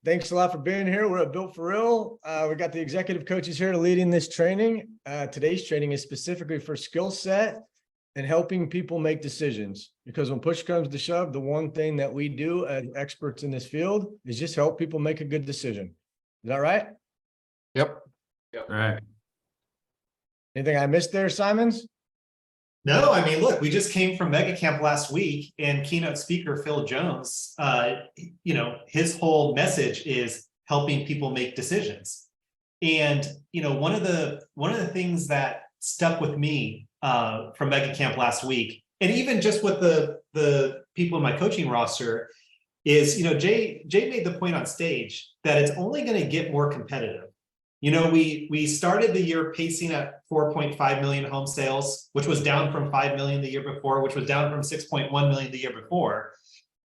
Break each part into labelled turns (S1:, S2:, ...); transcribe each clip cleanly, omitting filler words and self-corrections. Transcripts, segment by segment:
S1: Thanks a lot for being here. We're at Built for Real. We got the executive coaches here leading this training. Today's training is specifically for skill set and helping people make decisions. Because when push comes to shove, the one thing that we do as experts in this field is just help people make a good decision. Is that right?
S2: Yep.
S3: Right.
S1: Anything I missed there, Simons?
S4: No, I mean, look, we just came from Mega Camp last week, and keynote speaker Phil Jones, his whole message is helping people make decisions. And one of the things that stuck with me from Mega Camp last week, and even just with the people in my coaching roster, is Jay made the point on stage that it's only going to get more competitive. We started the year pacing at 4.5 million home sales, which was down from 5 million the year before, which was down from 6.1 million the year before.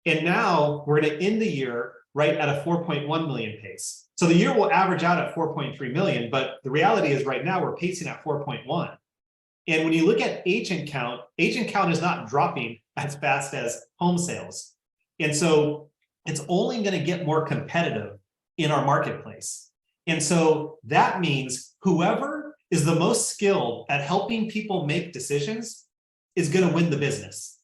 S4: And now we're going to end the year right at a 4.1 million pace. So the year will average out at 4.3 million, but the reality is right now we're pacing at 4.1. And when you look at agent count is not dropping as fast as home sales. And so it's only going to get more competitive in our marketplace. And so that means whoever is the most skilled at helping people make decisions is going to win the business,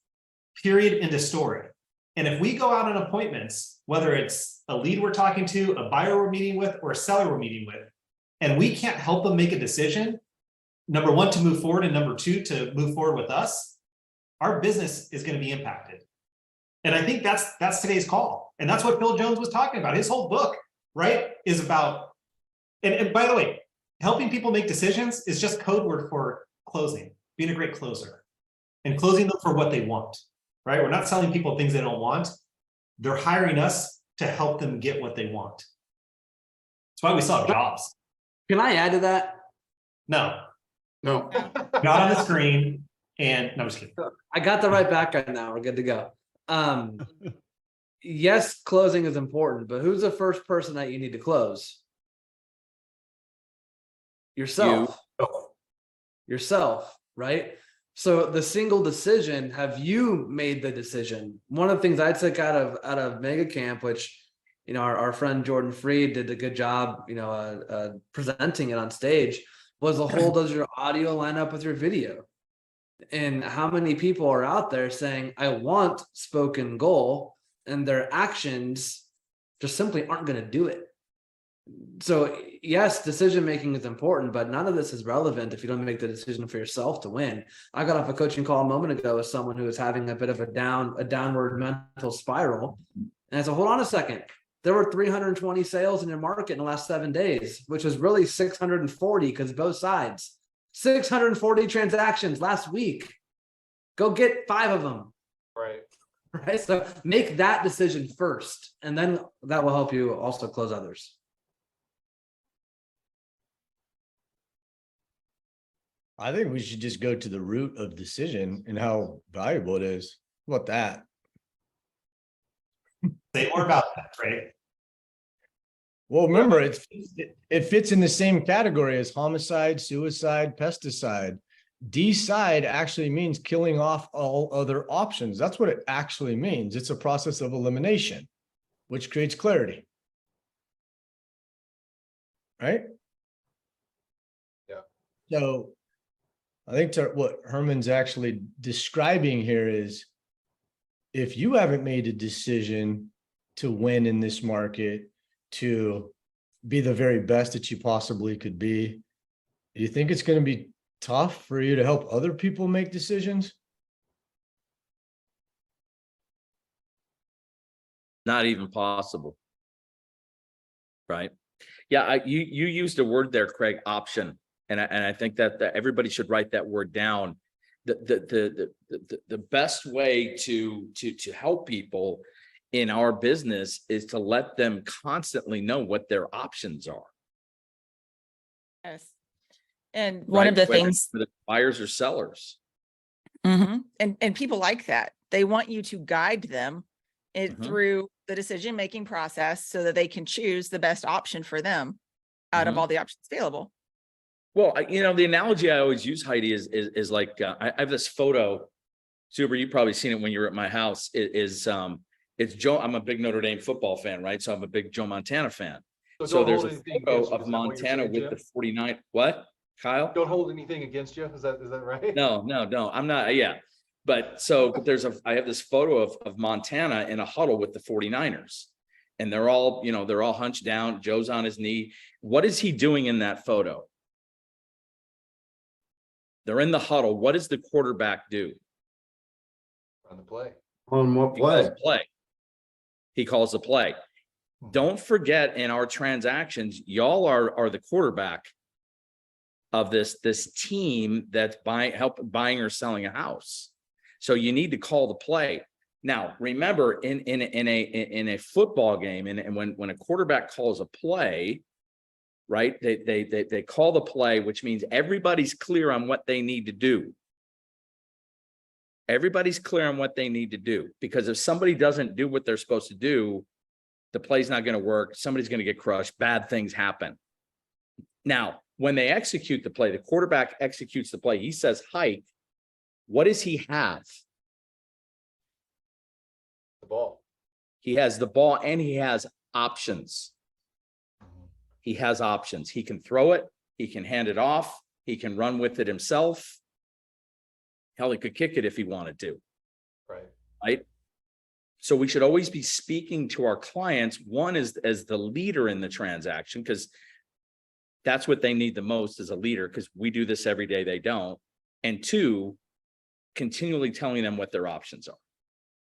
S4: period, end of story. And if we go out on appointments, whether it's a lead we're talking to, a buyer we're meeting with, or a seller we're meeting with, and we can't help them make a decision, number one, to move forward, and number two, to move forward with us, our business is going to be impacted. And I think that's today's call. And that's what Phil Jones was talking about. His whole book, right, is about. And by the way, helping people make decisions is just code word for closing, being a great closer, and closing them for what they want, right? We're not selling people things they don't want. They're hiring us to help them get what they want. That's why we saw jobs.
S3: Can I add to that?
S4: No,
S2: No.
S4: not on the screen. And no, I'm just kidding.
S3: I got the right background now. We're good to go. Yes, closing is important, but who's the first person that you need to close? Yourself. Yourself, right? So the single decision, have you made the decision? One of the things I took out of Mega Camp, which our friend Jordan Freed did a good job presenting it on stage, was the whole does your audio line up with your video? And how many people are out there saying I want spoken goal, and their actions just simply aren't going to do it? So yes, decision making is important, but none of this is relevant if you don't make the decision for yourself to win. I got off a coaching call a moment ago with someone who was having a bit of a downward mental spiral, and I said, hold on a second. There were 320 sales in your market in the last 7 days, which was really 640 because both sides. 640 transactions last week. Go get 5 of them. Right. So make that decision first, and then that will help you also close others.
S1: I think we should just go to the root of decision and how valuable it is. How about that?
S4: Say more about that, right?
S1: Well, remember, it fits in the same category as homicide, suicide, pesticide. Decide actually means killing off all other options. That's what it actually means. It's a process of elimination, which creates clarity. Right?
S2: Yeah.
S1: So I think what Herman's actually describing here is, if you haven't made a decision to win in this market, to be the very best that you possibly could be, do you think it's going to be tough for you to help other people make decisions?
S5: Not even possible. Right. Yeah. You used a word there, Craig, option. And I think that everybody should write that word down. The best way to help people in our business is to let them constantly know what their options are.
S6: Yes. And one of the things,
S5: for the buyers or sellers.
S6: and people like that. They want you to guide them through the decision-making process so that they can choose the best option for them out of all the options available.
S5: Well, the analogy I always use, Heidi, is like, I have this photo, Zuber, you've probably seen it when you were at my house, is It's Joe, I'm a big Notre Dame football fan, right? So I'm a big Joe Montana fan.
S7: So
S5: So
S7: don't
S5: there's
S7: hold
S5: a
S7: anything
S5: photo
S7: against you,
S5: of
S7: is that what you're
S5: Montana
S7: saying,
S5: with
S7: Jim?
S5: the 49, what, Kyle?
S7: Don't hold anything against you, is that right?
S5: No, I'm not, yeah. But I have this photo of Montana in a huddle with the 49ers. And they're all hunched down. Joe's on his knee. What is he doing in that photo? They're in the huddle. What does the quarterback do?
S7: On the play.
S2: On what
S5: He calls
S2: play?
S5: the play. He calls the play. Don't forget, in our transactions, y'all are the quarterback of this team that's buying or selling a house. So you need to call the play. Now, remember, in a football game, and when a quarterback calls a play, right? They call the play, which means everybody's clear on what they need to do. Everybody's clear on what they need to do, because if somebody doesn't do what they're supposed to do, the play's not going to work. Somebody's going to get crushed. Bad things happen. Now, when they execute the play, the quarterback executes the play. He says hike. What does he have?
S7: The ball.
S5: He has the ball and he has options. He has options. He can throw it. He can hand it off. He can run with it himself. Hell, he could kick it if he wanted to.
S7: Right.
S5: Right. So we should always be speaking to our clients, one is as the leader in the transaction, because that's what they need the most as a leader, because we do this every day, they don't. And two, continually telling them what their options are.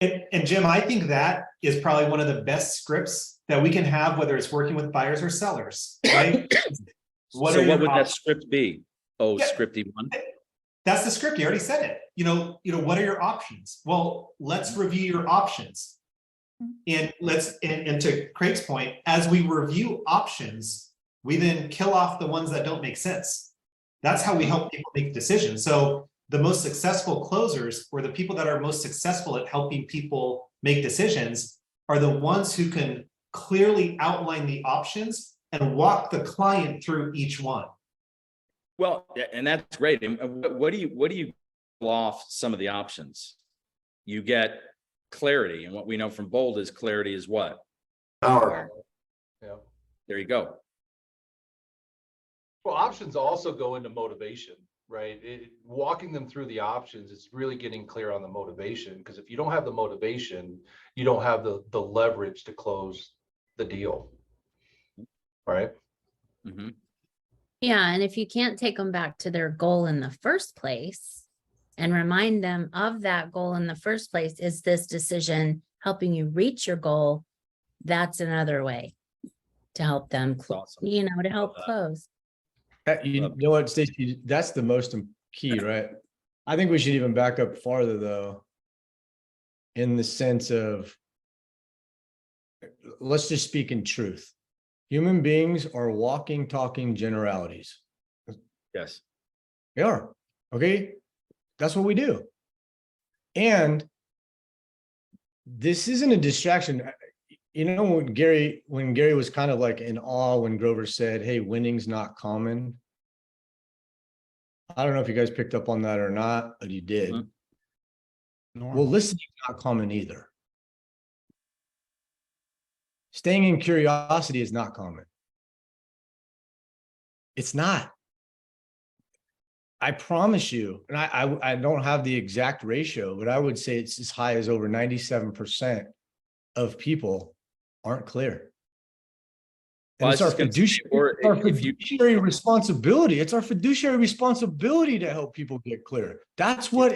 S4: And Jim, I think that is probably one of the best scripts that we can have, whether it's working with buyers or sellers, right?
S5: So what would that
S4: options?
S5: script be? Oh,
S4: Yeah.
S5: scripty one.
S4: That's the script. You already said it. What are your options? Well, let's review your options. And and to Craig's point, as we review options, we then kill off the ones that don't make sense. That's how we help people make decisions. So the most successful closers, or the people that are most successful at helping people make decisions, are the ones who can clearly outline the options and walk the client through each one.
S5: Well, and that's great. And what do you pull off some of the options? You get clarity. And what we know from Bold is clarity is what?
S2: Power.
S7: Yeah.
S5: There you go.
S7: Well, options also go into motivation, right? Walking them through the options is really getting clear on the motivation, because if you don't have the motivation, you don't have the leverage to close the deal, right?
S5: Mm-hmm.
S8: Yeah, and if you can't take them back to their goal in the first place and remind them of that goal in the first place, is this decision helping you reach your goal? That's another way to help them,
S5: Awesome.
S8: to help
S5: that.
S8: close.
S1: You know what, Stacey, that's the most key, right? I think we should even back up farther though, in the sense of, let's just speak in truth. Human beings are walking, talking generalities.
S5: Yes.
S1: They are, okay? That's what we do. And this isn't a distraction. When Gary was kind of like in awe when Grover said, hey, winning's not common. I don't know if you guys picked up on that or not, but you did.
S5: Mm-hmm.
S1: Well, listening's not common either. Staying in curiosity is not common. It's not. I promise you, and I don't have the exact ratio, but I would say it's as high as over 97% of people aren't clear. And
S5: Well,
S1: it's our fiduciary responsibility. It's our fiduciary responsibility to help people get clear. That's what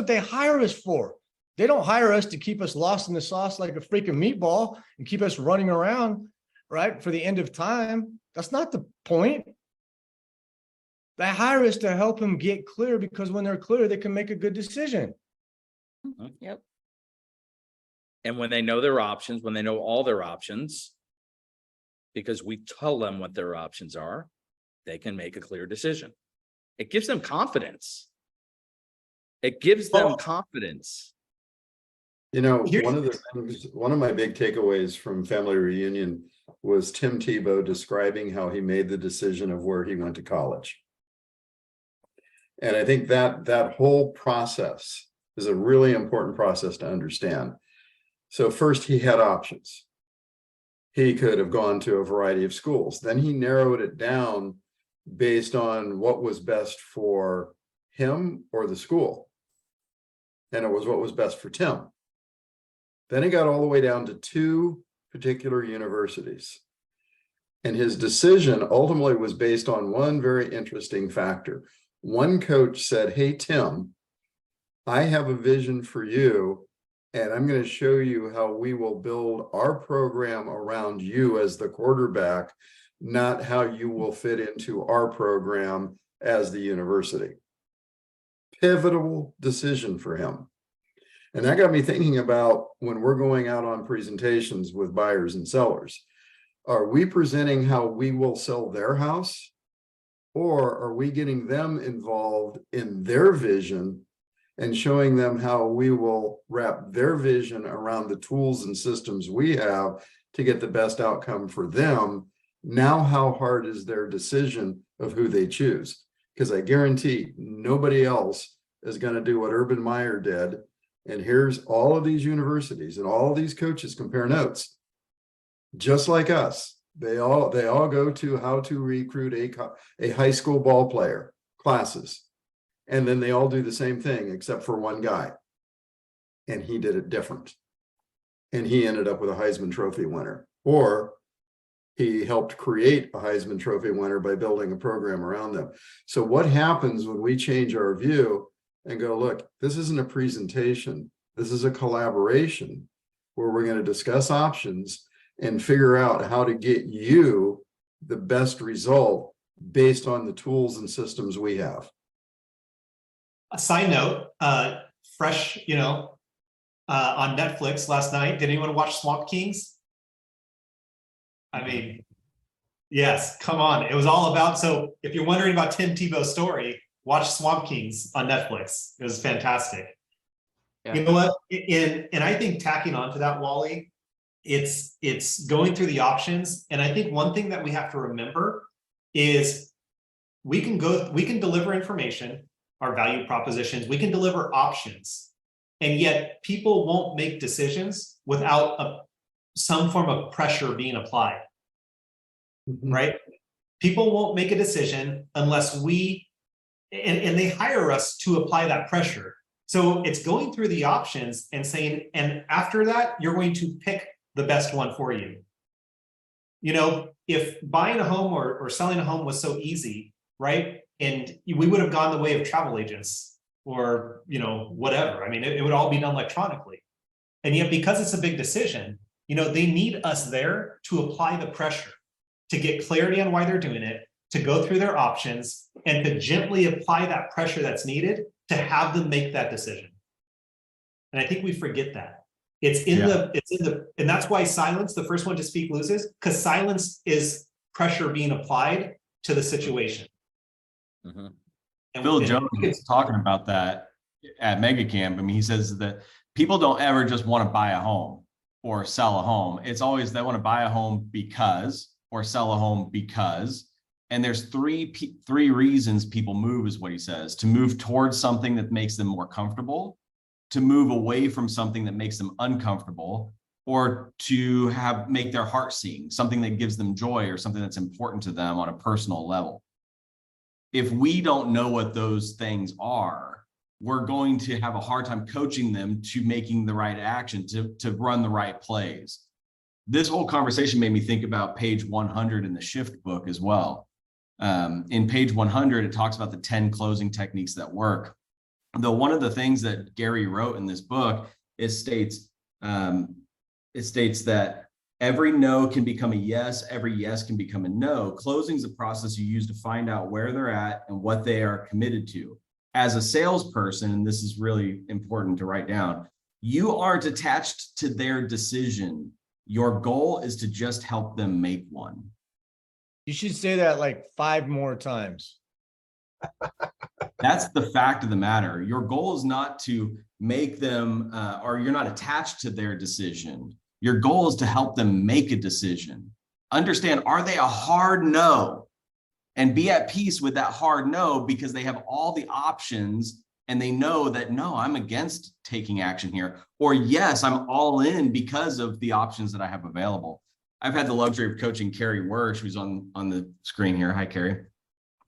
S1: they hire us for. They don't hire us to keep us lost in the sauce like a freaking meatball and keep us running around, right, for the end of time. That's not the point. They hire us to help them get clear, because when they're clear, they can make a good decision.
S6: Yep.
S5: And when they know their options, when they know all their options, because we tell them what their options are, they can make a clear decision. It gives them confidence. It gives them confidence.
S2: One of my big takeaways from Family Reunion was Tim Tebow describing how he made the decision of where he went to college. And I think that whole process is a really important process to understand. So first he had options. He could have gone to a variety of schools. Then he narrowed it down based on what was best for him or the school. And it was what was best for Tim. Then he got all the way down to 2 particular universities. And his decision ultimately was based on one very interesting factor. One coach said, "Hey, Tim, I have a vision for you, and I'm going to show you how we will build our program around you as the quarterback, not how you will fit into our program as the university." Pivotal decision for him. And that got me thinking about when we're going out on presentations with buyers and sellers. Are we presenting how we will sell their house? Or are we getting them involved in their vision and showing them how we will wrap their vision around the tools and systems we have to get the best outcome for them? Now, how hard is their decision of who they choose? Because I guarantee nobody else is going to do what Urban Meyer did. And here's all of these universities and all of these coaches compare notes. Just like us, they all go to how to recruit a high school ball player classes. And then they all do the same thing, except for one guy. And he did it different. And he ended up with a Heisman Trophy winner. Or he helped create a Heisman Trophy winner by building a program around them. So what happens when we change our view and go, look, this isn't a presentation. This is a collaboration where we're going to discuss options and figure out how to get you the best result based on the tools and systems we have.
S4: A side note, fresh, on Netflix last night. Did anyone watch Swamp Kings? I mean, yes, come on. It was all about, so if you're wondering about Tim Tebow's story, watch Swamp Kings on Netflix. It was fantastic.
S3: Yeah.
S4: You know what? And I think tacking onto that, Wally, it's going through the options. And I think one thing that we have to remember is we can deliver information, our value propositions, we can deliver options, and yet people won't make decisions without some form of pressure being applied, right? People won't make a decision unless and they hire us to apply that pressure. So it's going through the options and saying, and after that, you're going to pick the best one for you. If buying a home or selling a home was so easy, right? And we would have gone the way of travel agents or, whatever. I mean, it would all be done electronically. And yet, because it's a big decision, they need us there to apply the pressure, to get clarity on why they're doing it, to go through their options, and to gently apply that pressure that's needed to have them make that decision. And I think we forget that. And that's why silence, the first one to speak loses, because silence is pressure being applied to the situation.
S5: Mm-hmm.
S4: And
S9: Phil Jones is talking about that at MegaCamp. I mean, he says that people don't ever just want to buy a home or sell a home. It's always they want to buy a home because, or sell a home because. And there's three reasons people move, is what he says: to move towards something that makes them more comfortable, to move away from something that makes them uncomfortable, or to make their heart sing, something that gives them joy or something that's important to them on a personal level. If we don't know what those things are, we're going to have a hard time coaching them to making the right action, to run the right plays. This whole conversation made me think about page 100 in the Shift book as well. In page 100, it talks about the 10 closing techniques that work. Though one of the things that Gary wrote in this book, it states that every no can become a yes, every yes can become a no. Closing is a process you use to find out where they're at and what they are committed to. As a salesperson, and this is really important to write down, you aren't attached to their decision. Your goal is to just help them make one.
S1: You should say that like 5 more times.
S9: That's the fact of the matter. Your goal is not to make them, or you're not attached to their decision. Your goal is to help them make a decision. Understand, are they a hard no? And be at peace with that hard no, because they have all the options and they know that, no, I'm against taking action here, or yes, I'm all in because of the options that I have available. I've had the luxury of coaching Carrie Wersch, who's on the screen here. Hi, Carrie.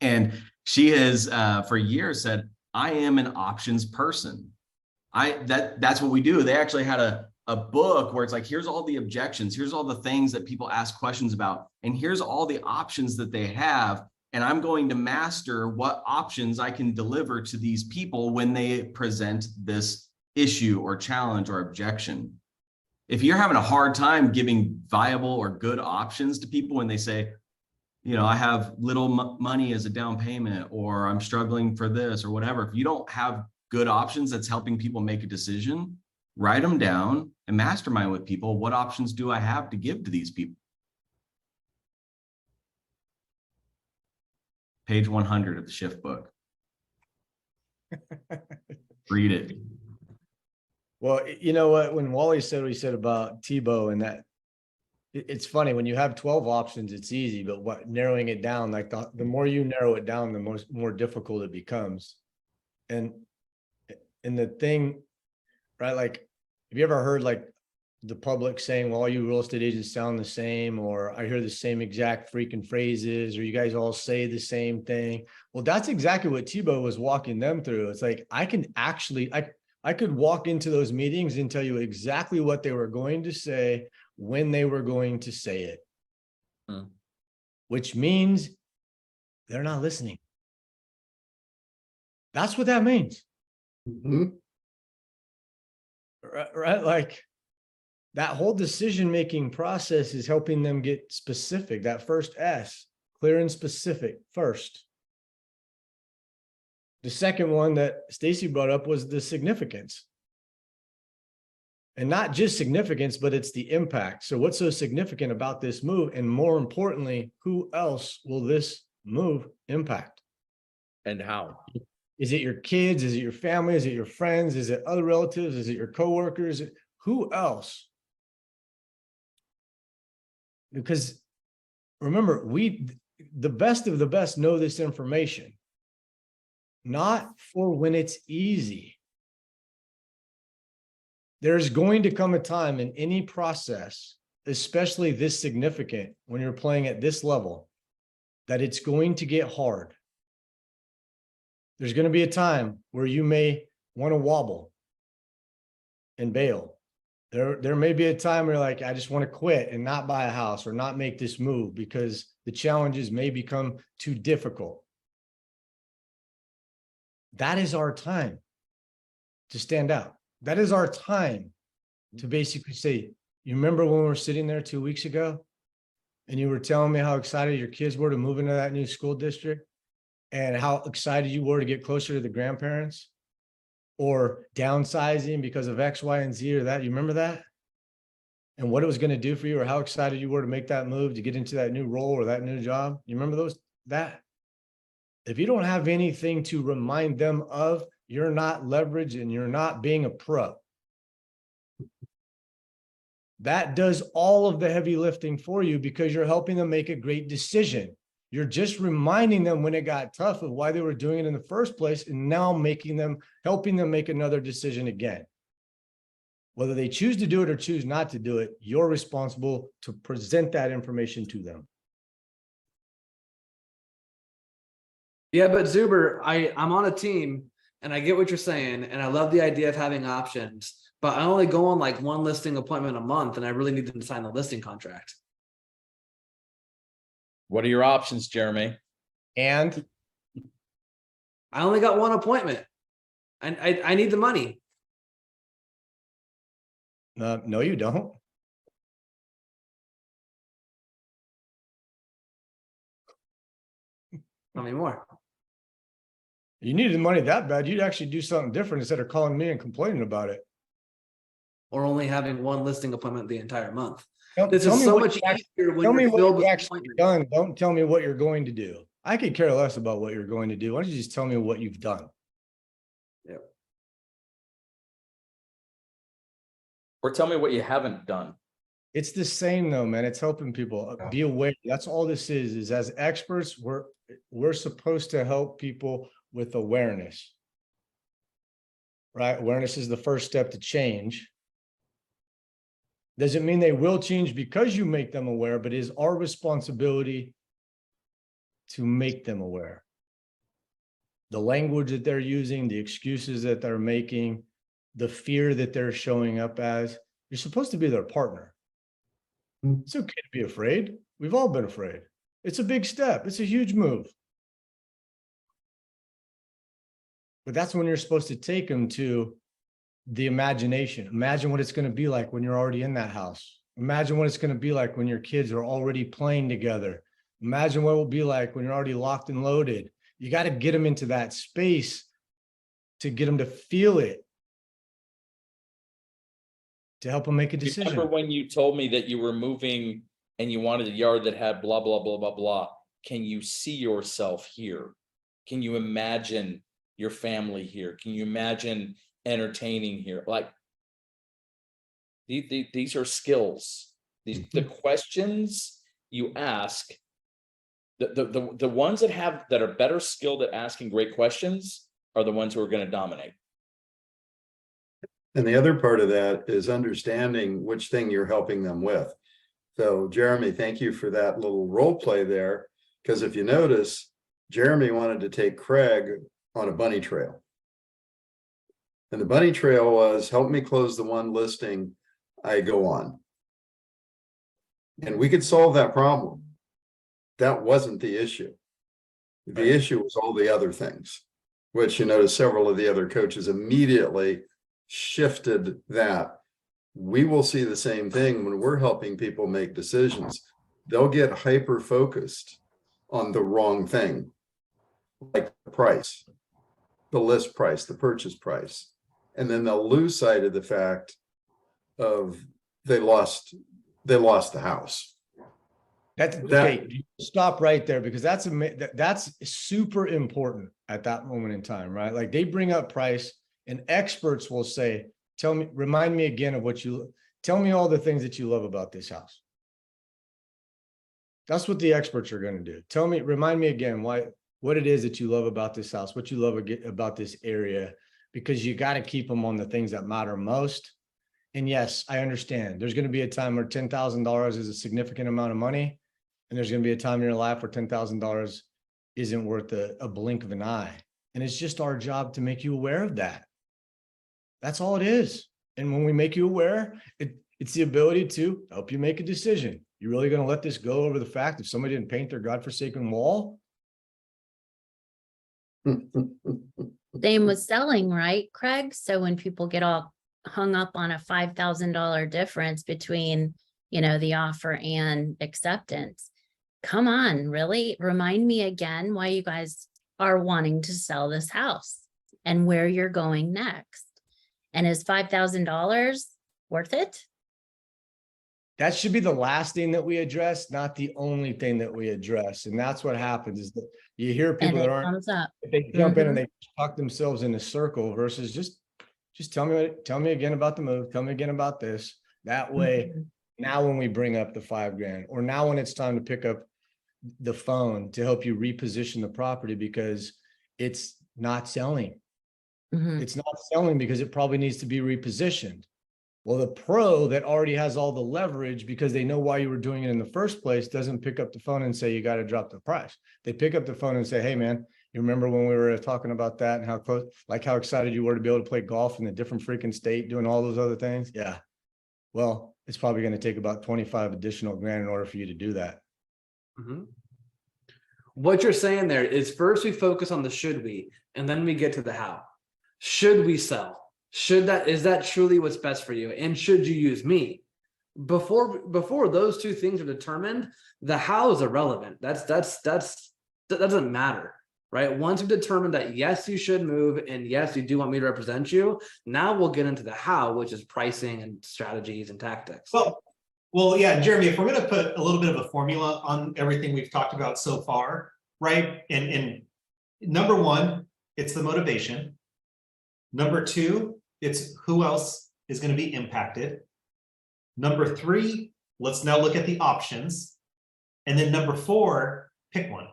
S9: And she has for years said, I am an options person. That's what we do. They actually had a book where it's like, here's all the objections, here's all the things that people ask questions about, and here's all the options that they have. And I'm going to master what options I can deliver to these people when they present this issue or challenge or objection. If you're having a hard time giving viable or good options to people when they say, you know, I have little money as a down payment, or I'm struggling for this or whatever, if you don't have good options that's helping people make a decision, write them down and mastermind with people. What options do I have to give to these people? Page 100 of the Shift book. Read it.
S1: Well, you know what, when Wally said what he said about Tebow and that, it's funny, when you have 12 options, it's easy, but what narrowing it down, like the more you narrow it down, the more difficult it becomes. And the thing, right, like, have you ever heard like the public saying, well, all you real estate agents sound the same, or I hear the same exact freaking phrases, or you guys all say the same thing? Well, that's exactly what Tebow was walking them through. It's like, I can actually, I could walk into those meetings and tell you exactly what they were going to say, when they were going to say it, which means they're not listening. That's what that means.
S2: Mhm.
S1: Right? Like, that whole decision-making process is helping them get specific. That first S, clear and specific first. The second one that Stacy brought up was the significance. And not just significance, but it's the impact. So what's so significant about this move? And more importantly, who else will this move impact?
S5: And how?
S1: Is it your kids? Is it your family? Is it your friends? Is it other relatives? Is it your coworkers? Who else? Because remember, the best of the best know this information, not for when it's easy. There's going to come a time in any process, especially this significant, when you're playing at this level, that it's going to get hard. There's going to be a time where you may want to wobble and bail. There may be a time where you're like, I just want to quit and not buy a house or not make this move because the challenges may become too difficult. That is our time to stand out. That is our time to basically say, you remember when we were sitting there 2 weeks ago and you were telling me how excited your kids were to move into that new school district and how excited you were to get closer to the grandparents, or downsizing because of X, Y, and Z or that? You remember that? And what it was going to do for you, or how excited you were to make that move to get into that new role or that new job? You remember that? If you don't have anything to remind them of, you're not leveraged and you're not being a pro. That does all of the heavy lifting for you because you're helping them make a great decision. You're just reminding them when it got tough of why they were doing it in the first place, and now helping them make another decision again. Whether they choose to do it or choose not to do it, you're responsible to present that information to them.
S3: Yeah, but Zuber, I'm on a team and I get what you're saying, and I love the idea of having options, but I only go on like one listing appointment a month, and I really need them to sign the listing contract.
S5: What are your options, Jeremy?
S1: And
S3: I only got one appointment. I need the money.
S1: no, you don't.
S3: Tell me more.
S1: You needed the money that bad, you'd actually do something different instead of calling me and complaining about it.
S3: Or only having one listing appointment the entire month.
S1: Tell
S3: This
S1: me
S3: is so
S1: what
S3: much
S1: you actually-
S3: easier when
S1: Tell me
S3: you're
S1: what
S3: filled
S1: you've
S3: with
S1: actually
S3: appointments.
S1: done. Don't tell me what you're going to do. I could care less about what you're going to do. Why don't you just tell me what you've done?
S5: Or tell me what you haven't done.
S1: It's the same though, man. It's helping people be aware. That's all this is as experts, we're supposed to help people with awareness. right? Awareness is the first step to change. Doesn't mean they will change because you make them aware, but it is our responsibility to make them aware. The language that they're using, the excuses that they're making, the fear that they're showing up as, you're supposed to be their partner. It's okay to be afraid. We've all been afraid. It's a big step. It's a huge move. But that's when you're supposed to take them to the imagination. Imagine what it's going to be like when you're already in that house. Imagine what it's going to be like when your kids are already playing together. Imagine what it will be like when you're already locked and loaded. You got to get them into that space to get them to feel it, to help them make a decision.
S5: Remember when you told me that you were moving and you wanted a yard that had blah, blah, blah, blah, blah. Can you see yourself here? Can you imagine your family here? Can you imagine entertaining here? Like these are skills. The questions you ask, the ones that are better skilled at asking great questions are the ones who are going to dominate.
S2: And the other part of that is understanding which thing you're helping them with. So Jeremy, thank you for that little role play there. Because if you notice, Jeremy wanted to take Craig on a bunny trail. And the bunny trail was, help me close the one listing I go on. And we could solve that problem. That wasn't the issue. The issue was all the other things, which you notice several of the other coaches immediately shifted that. We will see the same thing when we're helping people make decisions. They'll get hyper focused on the wrong thing, like the price, the list price, the purchase price, and then they'll lose sight of the fact of they lost the house.
S1: That's okay. Stop right there, because that's super important at that moment in time, right? Like they bring up price, and experts will say, remind me again of tell me all the things that you love about this house. That's what the experts are going to do. Remind me again what it is that you love about this house, what you love about this area, because you got to keep them on the things that matter most. And yes, I understand there's going to be a time where $10,000 is a significant amount of money. And there's going to be a time in your life where $10,000 isn't worth a blink of an eye. And it's just our job to make you aware of that. That's all it is. And when we make you aware, it's the ability to help you make a decision. You really going to let this go over the fact if somebody didn't paint their godforsaken wall?
S8: Same with selling, right, Craig? So when people get all hung up on a $5,000 difference between, the offer and acceptance, come on, really? Remind me again why you guys are wanting to sell this house and where you're going next. And is $5,000 worth it?
S1: That should be the last thing that we address, not the only thing that we address. And that's what happens is that you hear people that aren't, they jump in and they talk themselves in a circle versus just tell me again about the move. Tell me again about this. That way, now when we bring up the $5,000, or now when it's time to pick up the phone to help you reposition the property because it's not selling. It's not selling because it probably needs to be repositioned. Well, the pro that already has all the leverage because they know why you were doing it in the first place doesn't pick up the phone and say, you got to drop the price. They pick up the phone and say, hey man, you remember when we were talking about that and how excited you were to be able to play golf in a different freaking state, doing all those other things? Yeah. Well, it's probably going to take about 25 additional grand in order for you to do that.
S3: What you're saying there is first we focus on the should we, and then we get to the how. Should we sell? Is that truly what's best for you? And should you use me? Before those two things are determined, the how is irrelevant. That doesn't matter, right? Once you've determined that yes, you should move, and yes, you do want me to represent you, now we'll get into the how, which is pricing and strategies and tactics.
S4: Well, yeah, Jeremy, if we're going to put a little bit of a formula on everything we've talked about so far, right? And number one, it's the motivation. Number two, it's who else is going to be impacted. Number three, let's now look at the options. And then number four, pick one.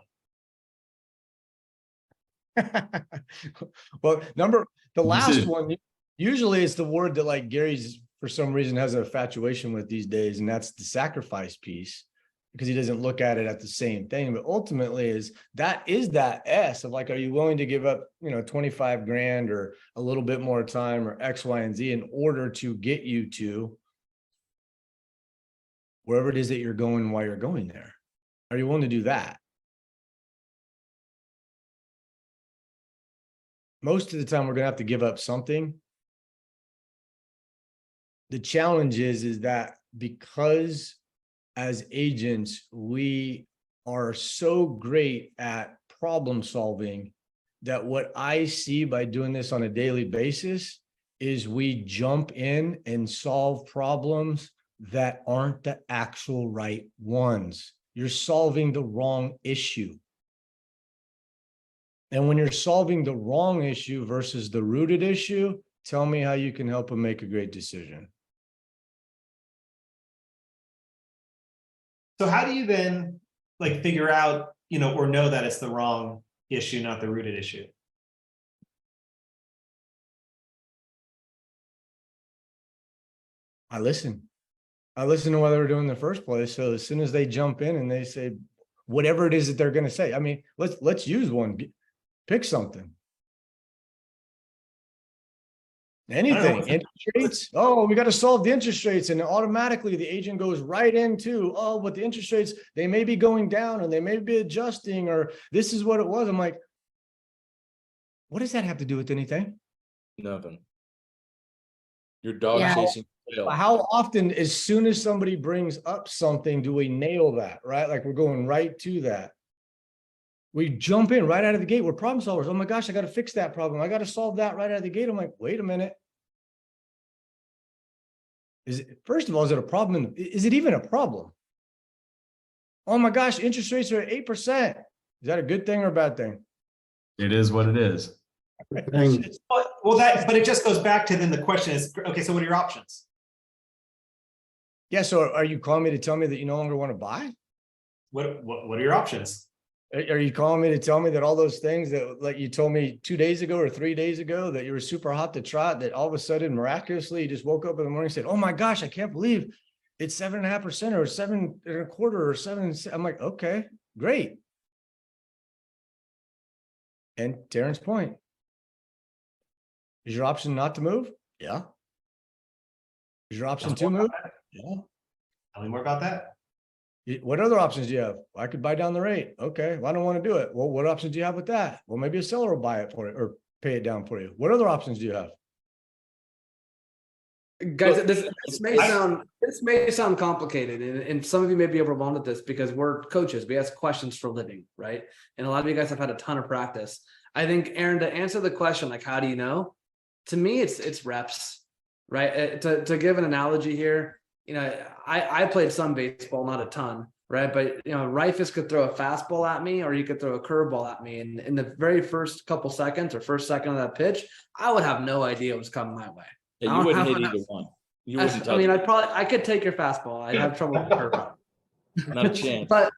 S1: Well, the last one, Usually it's the word that like Gary's for some reason has an infatuation with these days, and that's the sacrifice piece. Because he doesn't look at it at the same thing, but ultimately is that S of like, are you willing to give up, 25 grand or a little bit more time or X, Y, and Z in order to get you to wherever it is that you're going while you're going there? Are you willing to do that? Most of the time, we're gonna have to give up something. The challenge is that because as agents, we are so great at problem solving that what I see by doing this on a daily basis is we jump in and solve problems that aren't the actual right ones. You're solving the wrong issue. And when you're solving the wrong issue versus the rooted issue, tell me how you can help them make a great decision.
S4: So how do you then like figure out, or know that it's the wrong issue, not the rooted issue?
S1: I listen to what they were doing in the first place. So as soon as they jump in and they say whatever it is that they're going to say, I mean, let's use one. Pick something. Anything. Interest rates. Oh, we got to solve the interest rates. And automatically the agent goes right into, oh, but the interest rates, they may be going down and they may be adjusting, or this is what it was. I'm like, what does that have to do with anything?
S5: Nothing. Your dog
S8: Yeah.
S5: chasing tail.
S1: How often, as soon as somebody brings up something, do we nail that, right? Like we're going right to that. We jump in right out of the gate. We're problem solvers. Oh my gosh, I got to fix that problem. I got to solve that right out of the gate. I'm like, wait a minute. First of all, is it a problem? Is it even a problem? Oh my gosh, interest rates are at 8%. Is that a good thing or a bad thing?
S9: It is what it is.
S4: But it just goes back to then the question is, okay, so what are your options?
S1: Yeah. So are you calling me to tell me that you no longer want to buy?
S4: What are your options?
S1: Are you calling me to tell me that all those things that like you told me 2 days ago or 3 days ago that you were super hot to trot, that all of a sudden miraculously you just woke up in the morning and said, oh my gosh, I can't believe it's 7.5% or 7.25% or 7. I'm like, okay, great. And Terrence's point. Is your option not to move? Yeah. Is your option to move? Yeah.
S4: Tell me more about that.
S1: What other options do you have? I could buy down the rate. Okay, well, I don't want to do it. Well, what options do you have with that? Well, maybe a seller will buy it for you or pay it down for you. What other options do you have?
S3: Guys, this may sound complicated, and some of you may be overwhelmed at this because we're coaches. We ask questions for a living, right? And a lot of you guys have had a ton of practice. I think, Aaron, to answer the question, like, how do you know? To me, it's reps, right? To give an analogy here, I played some baseball, not a ton, right? But Rifus could throw a fastball at me, or he could throw a curveball at me, and in the very first couple seconds or first second of that pitch, I would have no idea what was coming my way.
S5: Yeah, you wouldn't hit either one. You wouldn't touch it.
S3: I could take your fastball. I'd have trouble with the curveball.
S5: Not a chance.
S3: But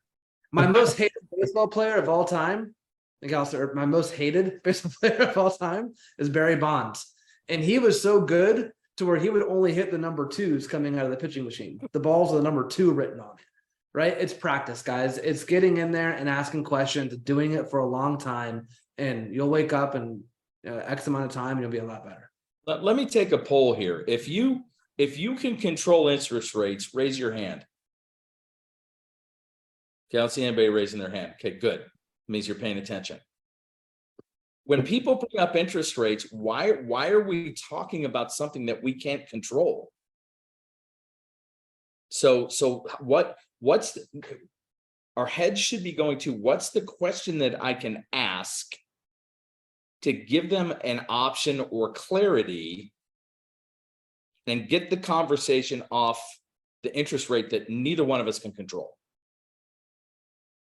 S3: my most hated baseball player of all time, my most hated baseball player of all time is Barry Bonds. And he was so good to where he would only hit the number 2s coming out of the pitching machine. The balls with the number 2 written on it, right? It's practice, guys. It's getting in there and asking questions, doing it for a long time, and you'll wake up and X amount of time, and you'll be a lot better.
S5: Let me take a poll here. If you can control interest rates, raise your hand. Okay, I don't see anybody raising their hand. Okay, good. It means you're paying attention. When people bring up interest rates, why are we talking about something that we can't control? So what's our heads should be going to, what's the question that I can ask to give them an option or clarity and get the conversation off the interest rate that neither one of us can control.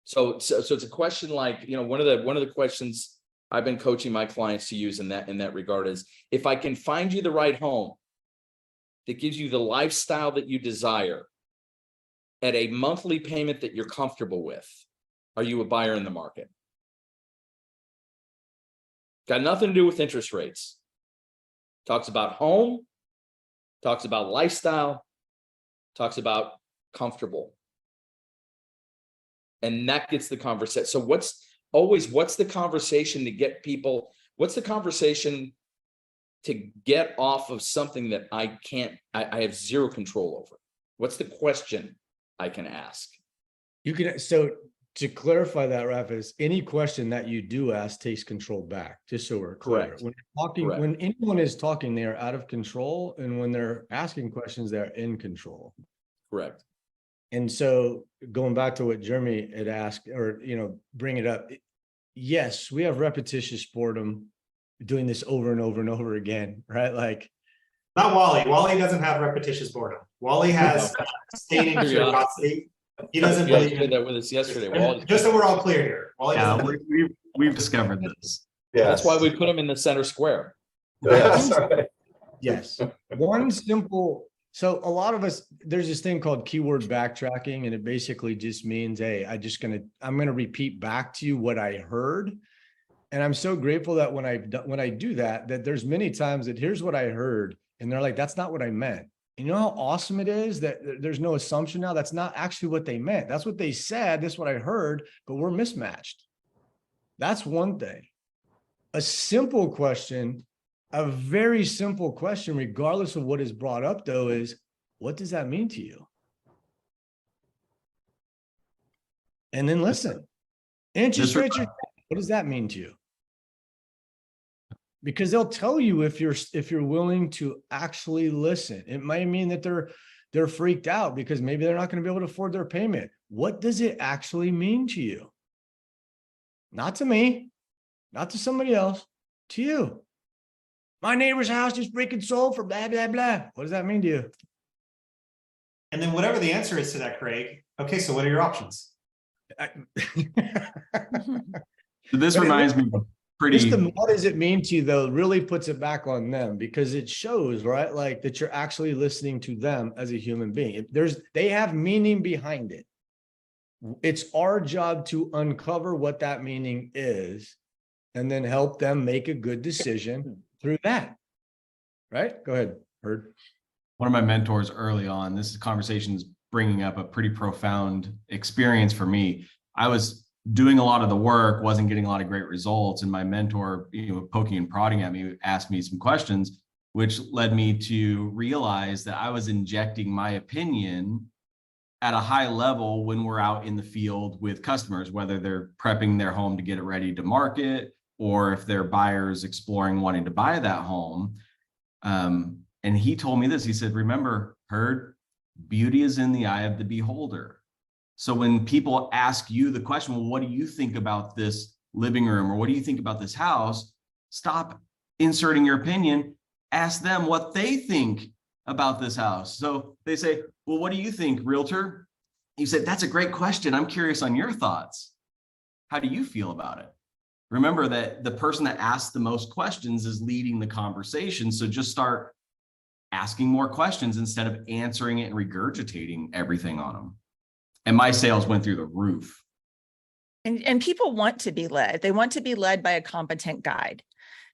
S5: So it's a question like, one of the questions I've been coaching my clients to use in that regard is, if I can find you the right home that gives you the lifestyle that you desire at a monthly payment that you're comfortable with, are you a buyer in the market? Got nothing to do with interest rates. talks about home, talks about lifestyle, talks about comfortable. And that gets the conversation. So what's the conversation to get people, what's the conversation to get off of something that I have zero control over? What's the question I can ask?
S1: You can, so to clarify that, Raph, is any question that you do ask takes control back, just so we're clear.
S5: Correct.
S1: When you're talking,
S5: Correct.
S1: when anyone is talking, they are out of control, and when they're asking questions, they're in control.
S5: Correct.
S1: And so going back to what Jeremy had asked, or, bring it up. Yes, we have repetitious boredom doing this over and over and over again, right? Like,
S4: Not Wally. Wally doesn't have repetitious boredom. Wally has stating curiosity. He doesn't
S5: You guys
S4: believe
S5: did
S4: in.
S5: that with us yesterday.
S4: And just so we're all clear here. Wally
S9: Yeah,
S4: doesn't.
S9: we've discovered this.
S5: That's why we put him in the center square.
S2: Yes.
S1: yes, one simple. So a lot of us, there's this thing called keyword backtracking, and it basically just means, hey, I'm gonna repeat back to you what I heard. And I'm so grateful that when I do that there's many times that here's what I heard, and they're like, that's not what I meant. And you know how awesome it is that there's no assumption now. That's not actually what they meant. That's what they said. That's what I heard, but we're mismatched. That's one thing. A simple question, a very simple question, regardless of what is brought up, though, is what does that mean to you? And then listen. Interest rates are, what does that mean to you? Because they'll tell you if you're willing to actually listen. It might mean that they're freaked out because maybe they're not going to be able to afford their payment. What does it actually mean to you? Not to me, not to somebody else, to you. My neighbor's house just freaking sold for blah, blah, blah. What does that mean to you?
S4: And then whatever the answer is to that, Craig. Okay, so what are your options?
S9: This reminds me of
S1: Just
S9: pretty.
S1: what does it mean to you, though, really puts it back on them, because it shows, right? Like that you're actually listening to them as a human being. They have meaning behind it. It's our job to uncover what that meaning is and then help them make a good decision through that. Right? Go ahead, Herd.
S9: One of my mentors early on, this conversation is bringing up a pretty profound experience for me. I was doing a lot of the work, wasn't getting a lot of great results. And my mentor, poking and prodding at me, asked me some questions, which led me to realize that I was injecting my opinion at a high level when we're out in the field with customers, whether they're prepping their home to get it ready to market, or if they're buyers exploring wanting to buy that home. And he told me this, he said, remember, Herd, beauty is in the eye of the beholder. So when people ask you the question, well, what do you think about this living room? Or what do you think about this house? Stop inserting your opinion. Ask them what they think about this house. So they say, well, what do you think, realtor? You said, that's a great question. I'm curious on your thoughts. How do you feel about it? Remember that the person that asks the most questions is leading the conversation. So just start asking more questions instead of answering it and regurgitating everything on them. And my sales went through the roof.
S6: And people want to be led. They want to be led by a competent guide.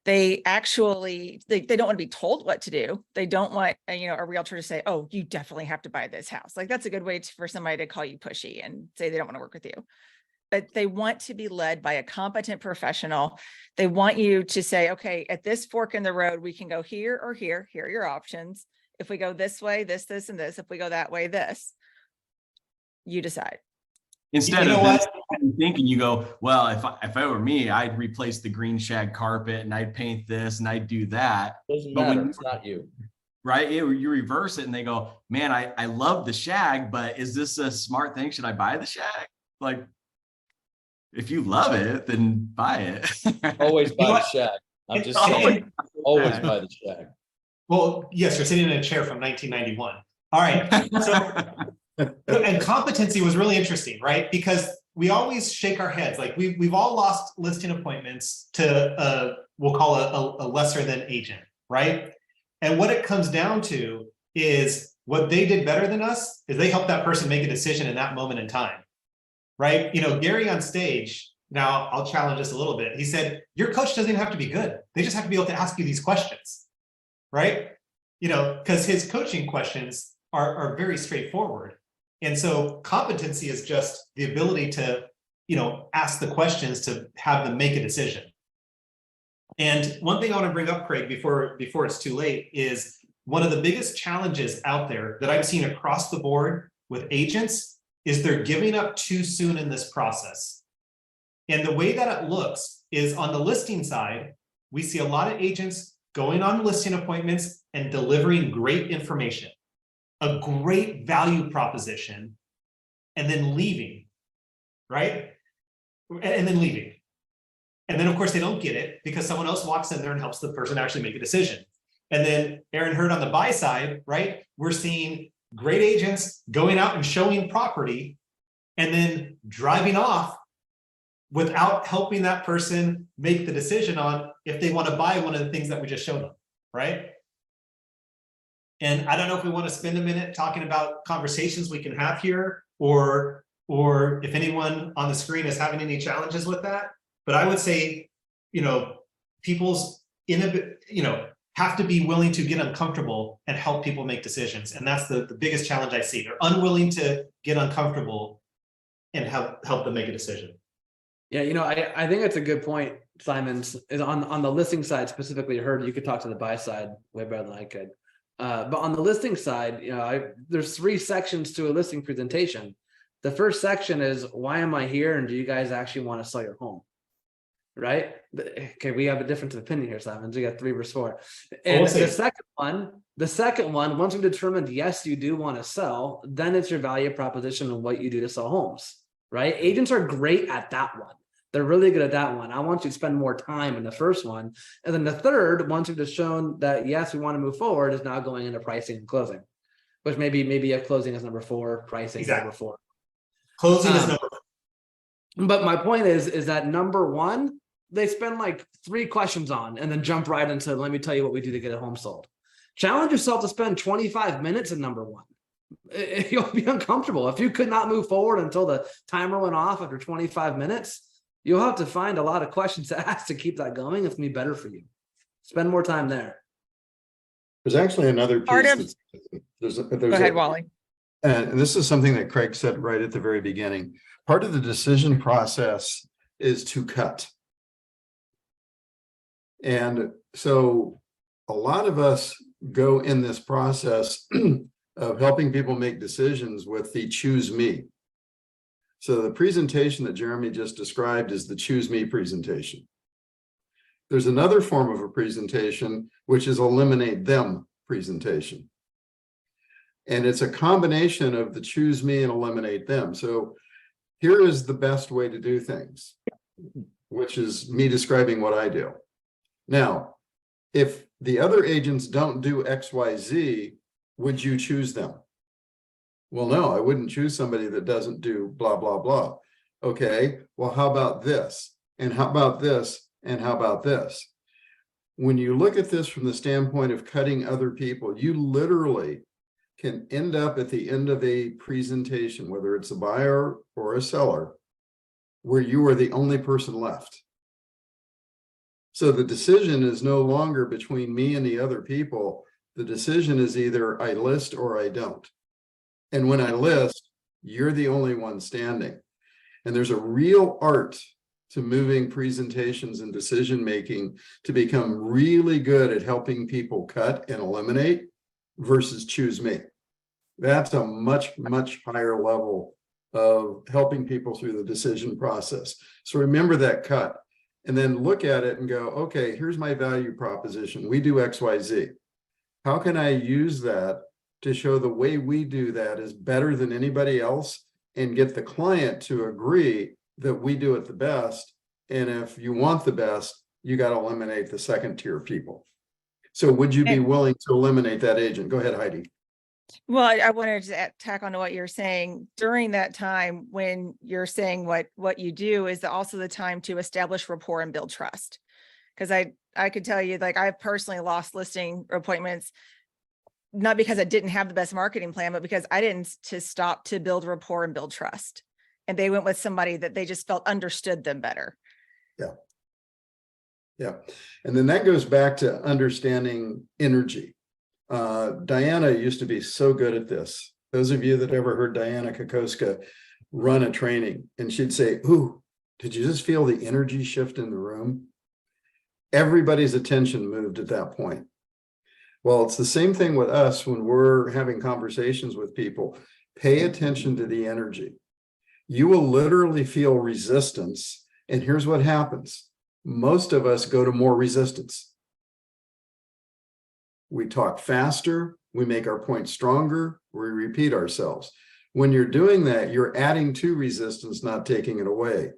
S6: They actually, they don't want to be told what to do. They don't want, a realtor to say, oh, you definitely have to buy this house. Like that's a good way for somebody to call you pushy and say they don't want to work with you. But they want to be led by a competent professional. They want you to say, okay, at this fork in the road, we can go here or here. Here are your options. If we go this way, this, and this. If we go that way, this. You decide.
S9: Instead
S4: You know
S9: of
S4: what?
S9: thinking, you go, well, if I were me, I'd replace the green shag carpet and I'd paint this and I'd do that.
S5: Doesn't
S9: But when
S5: matter.
S9: you-
S5: It's not you.
S9: Right? You reverse it and they go, man, I love the shag, but is this a smart thing? Should I buy the shag? Like, if you love it, then buy it.
S5: Always
S4: You
S5: buy
S4: know
S5: the
S4: what?
S5: shag. I'm just
S4: Always.
S5: saying, always buy the shag.
S4: Well, yes, you're sitting in a chair from 1991. All right. So, and competency was really interesting, right? Because we always shake our heads. Like we've all lost listing appointments to we'll call a lesser than agent, right? And what it comes down to is what they did better than us is they helped that person make a decision in that moment in time, right? Gary on stage, now I'll challenge this a little bit. He said, your coach doesn't even have to be good. They just have to be able to ask you these questions. right? You know, because his coaching questions are very straightforward. And so competency is just the ability to, you know, ask the questions to have them make a decision. And one thing I want to bring up, Craig, before it's too late, is one of the biggest challenges out there that I've seen across the board with agents is they're giving up too soon in this process. And the way that it looks is on the listing side, we see a lot of agents going on listing appointments and delivering great information, a great value proposition, and then leaving, right? And then leaving. And then, of course, they don't get it because someone else walks in there and helps the person actually make a decision. And then Aaron heard on the buy side, right? We're seeing great agents going out and showing property and then driving off without helping that person make the decision on if they want to buy one of the things that we just showed them, right? And I don't know if we want to spend a minute talking about conversations we can have here, or if anyone on the screen is having any challenges with that. But I would say, you know, people's have to be willing to get uncomfortable and help people make decisions. And that's the biggest challenge I see. They're unwilling to get uncomfortable and help them make a decision.
S3: Yeah, you know, I think that's a good point, Simon. Is on the listing side specifically, heard you could talk to the buy side way better than I could. But on the listing side, you know, there's 3 sections to a listing presentation. The first section is, why am I here? And do you guys actually want to sell your home? Right? Okay, we have a difference of opinion here, Simon. So you got 3 versus 4. And the second one, once we've determined, yes, you do want to sell, then it's your value proposition and what you do to sell homes, right? Agents are great at that one. They're really good at that one. I want you to spend more time in the first one. And then the third, once we've just shown that, yes, we want to move forward, is now going into pricing and closing, which maybe if closing is number 4, pricing
S4: Exactly.
S3: number 4.
S4: Closing is number 4.
S3: But my point is that number 1, they spend like 3 questions on and then jump right into, let me tell you what we do to get a home sold. Challenge yourself to spend 25 minutes in number 1. You'll be uncomfortable. If you could not move forward until the timer went off after 25 minutes, you'll have to find a lot of questions to ask to keep that going. It's gonna be better for you. Spend more time there.
S2: There's actually another
S6: Part
S2: piece.
S6: of- Go ahead, Wally.
S2: And this is something that Craig said right at the very beginning. Part of the decision process is to cut. And so a lot of us go in this process of helping people make decisions with the choose me. So the presentation that Jeremy just described is the choose me presentation. There's another form of a presentation, which is eliminate them presentation. And it's a combination of the choose me and eliminate them. So here is the best way to do things, which is me describing what I do. Now, if the other agents don't do X, Y, Z, would you choose them? Well, no, I wouldn't choose somebody that doesn't do blah, blah, blah. Okay, well, how about this? And how about this? And how about this? When you look at this from the standpoint of cutting other people, you literally can end up at the end of a presentation, whether it's a buyer or a seller, where you are the only person left. So the decision is no longer between me and the other people. The decision is either I list or I don't. And when I list, you're the only one standing. And there's a real art to moving presentations and decision-making to become really good at helping people cut and eliminate versus choose me. That's a much, much higher level of helping people through the decision process. So remember that cut and then look at it and go, okay, here's my value proposition. We do X, Y, Z. How can I use that to show the way we do that is better than anybody else and get the client to agree that we do it the best? And if you want the best, you got to eliminate the second tier people. So would you be willing to eliminate that agent? Go ahead, Heidi.
S6: Well, I wanted to tack onto what you're saying. During that time when you're saying what you do is also the time to establish rapport and build trust. Because I could tell you, like, I've personally lost listing appointments, not because I didn't have the best marketing plan, but because I didn't stop to build rapport and build trust. And they went with somebody that they just felt understood them better.
S2: Yeah, and then that goes back to understanding energy. Diana used to be so good at this. Those of you that ever heard Diana Kokoska run a training, and she'd say, "Ooh, did you just feel the energy shift in the room?" Everybody's attention moved at that point. Well, it's the same thing with us when we're having conversations with people. Pay attention to the energy. You will literally feel resistance, and here's what happens. Most of us go to more resistance. We talk faster, we make our point stronger, we repeat ourselves. When you're doing that, you're adding to resistance, not taking it away.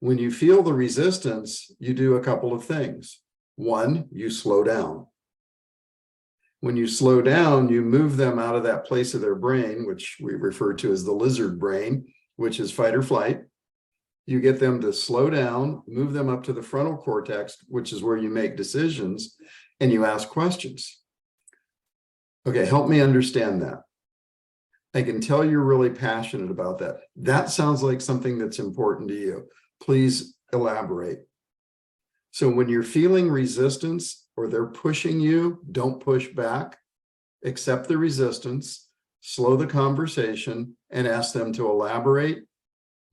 S2: When you feel the resistance, you do a couple of things. One, you slow down. When you slow down, you move them out of that place of their brain, which we refer to as the lizard brain, which is fight or flight. You get them to slow down, move them up to the frontal cortex, which is where you make decisions, and you ask questions. Okay, help me understand that. I can tell you're really passionate about that. That sounds like something that's important to you. Please elaborate. So when you're feeling resistance or they're pushing you, don't push back. Accept the resistance, slow the conversation, and ask them to elaborate.